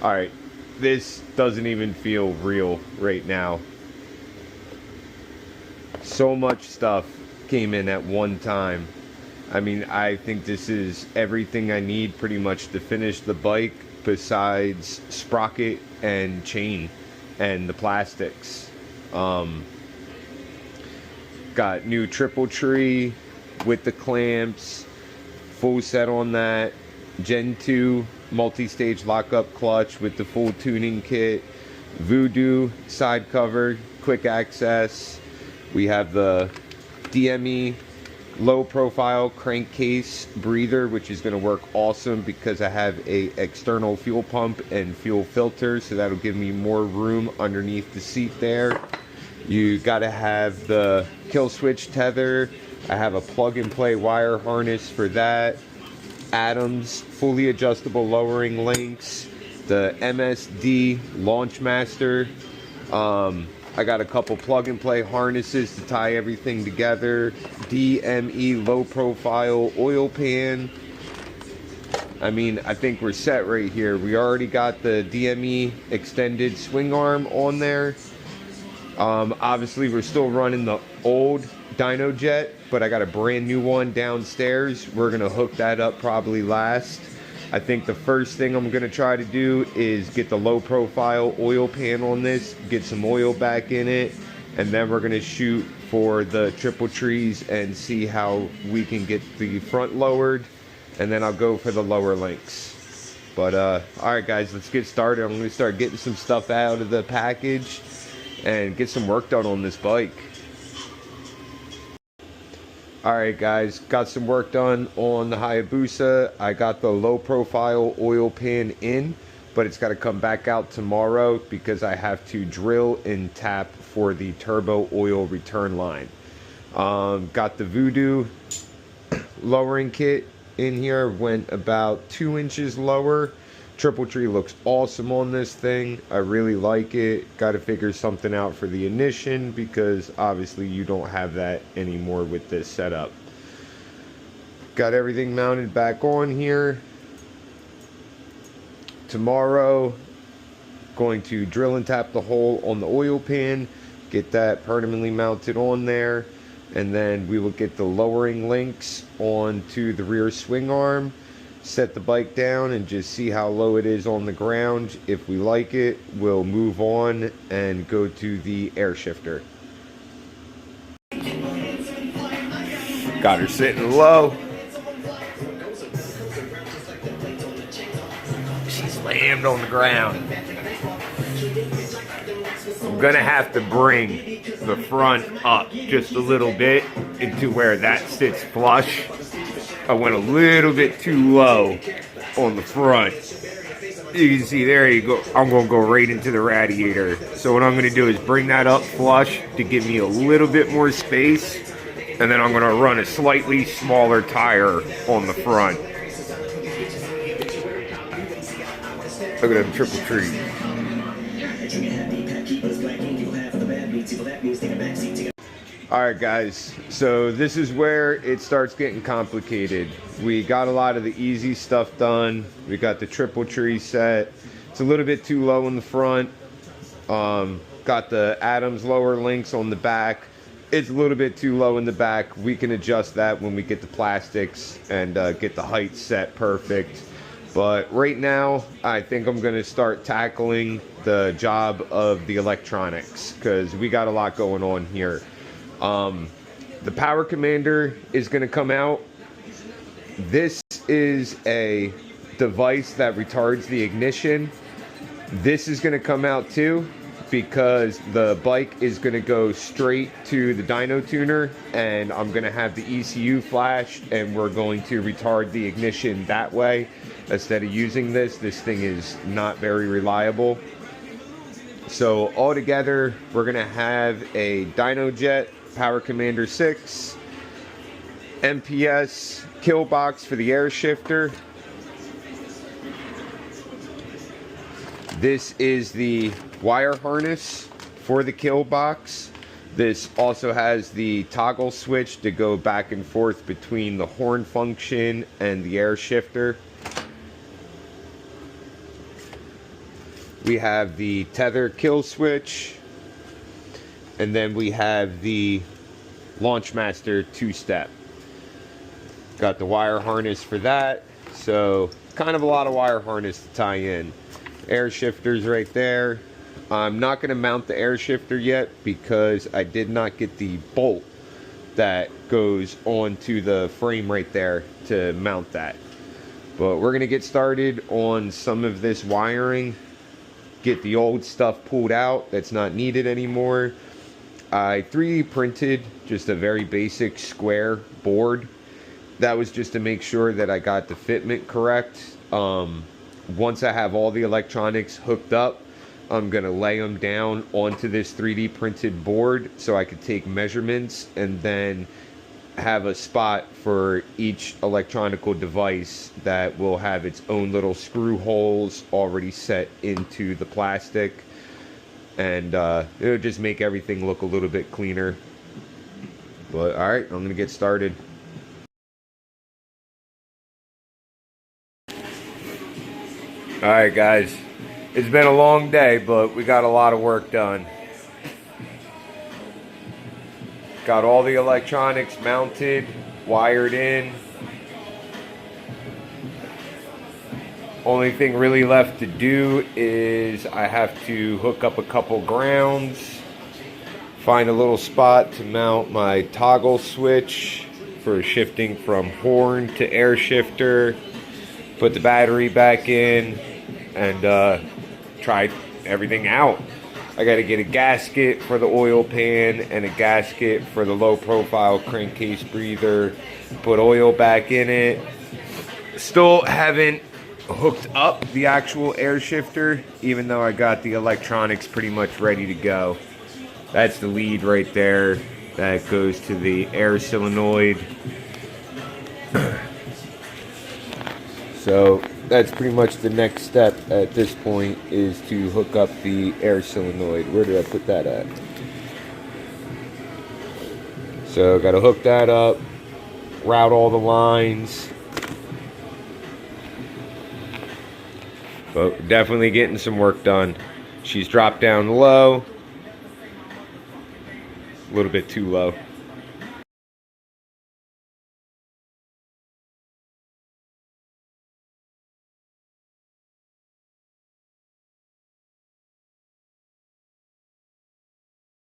Alright, this doesn't even feel real right now. So much stuff came in at one time. I mean, I think this is everything I need pretty much to finish the bike besides sprocket and chain and the plastics. Got new triple tree with the clamps, full set on that. Gen 2 multi-stage lockup clutch with the full tuning kit. Voodoo side cover, quick access. We have the DME low profile crankcase breather, which is going to work awesome because I have a external fuel pump and fuel filter, so that'll give me more room underneath the seat there. You got to have the kill switch tether. I have a plug and play wire harness for that. Adams fully adjustable lowering links. The MSD Launchmaster. I got a couple plug and play harnesses to tie everything together. DME low profile oil pan. I mean, I think we're set right here. We already got the DME extended swing arm on there. Obviously we're still running the old Dyno Jet, but I got a brand new one downstairs. We're gonna hook that up probably last. I think the first thing I'm gonna try to do is get the low profile oil pan on this, get some oil back in it, and then we're gonna shoot for the triple trees and see how we can get the front lowered, and then I'll go for the lower links. But alright guys, let's get started. I'm gonna start getting some stuff out of the package and get some work done on this bike. Alright guys, got some work done on the Hayabusa. I got the low profile oil pan in, but it's got to come back out tomorrow because I have to drill and tap for the turbo oil return line. Got the Voodoo lowering kit in here, went about 2 inches lower. Triple tree looks awesome on this thing. I really like it. Got to figure something out for the ignition because obviously you don't have that anymore with this setup. Got everything mounted back on here. Tomorrow, going to drill and tap the hole on the oil pan, get that permanently mounted on there, and then we will get the lowering links onto the rear swing arm. Set the bike down and just see how low it is on the ground. If we like it, we'll move on and go to the air shifter. Got her sitting low. She's slammed on the ground. I'm gonna have to bring the front up just a little bit into where that sits flush. I went a little bit too low on the front. You can see there you go. I'm going to go right into the radiator. So what I'm going to do is bring that up flush to give me a little bit more space. And then I'm going to run a slightly smaller tire on the front. Look at them triple trees. Alright guys, so this is where it starts getting complicated. We got a lot of the easy stuff done. We got the triple tree set. It's a little bit too low in the front. Got the Adams lower links on the back. It's a little bit too low in the back. We can adjust that when we get the plastics and get the height set perfect. But right now, I think I'm going to start tackling the job of the electronics because we got a lot going on here. The power commander is going to come out. This is a device that retards the ignition. This is going to come out too because the bike is going to go straight to the dyno tuner, and I'm going to have the ECU flash, and we're going to retard the ignition that way instead of using this. This thing is not very reliable. So altogether, we're going to have a Dyno Jet Power Commander 6, MPS kill box for the air shifter. This is the wire harness for the kill box. This also has the toggle switch to go back and forth between the horn function and the air shifter. We have the tether kill switch, and then we have the Launchmaster 2-step. Got the wire harness for that, so kind of a lot of wire harness to tie in. Air shifters right there. I'm not going to mount the air shifter yet because I did not get the bolt that goes onto the frame right there to mount that. But we're going to get started on some of this wiring, get the old stuff pulled out that's not needed anymore. I 3D printed just a very basic square board. That was just to make sure that I got the fitment correct. Once I have all the electronics hooked up, I'm going to lay them down onto this 3D printed board so I could take measurements and then have a spot for each electronical device that will have its own little screw holes already set into the plastic, and it'll just make everything look a little bit cleaner. But alright, I'm gonna get started. Alright guys, it's been a long day, but we got a lot of work done. Got all the electronics mounted, wired in. Only thing really left to do is I have to hook up a couple grounds, find a little spot to mount my toggle switch for shifting from horn to air shifter, put the battery back in, and try everything out. I got to get a gasket for the oil pan and a gasket for the low profile crankcase breather, put oil back in it. Still haven't hooked up the actual air shifter, even though I got the electronics pretty much ready to go. That's the lead right there that goes to the air solenoid. So that's pretty much the next step at this point, is to hook up the air solenoid. Where did I put that at? So got to hook that up, route all the lines. But definitely getting some work done. She's dropped down low. A little bit too low.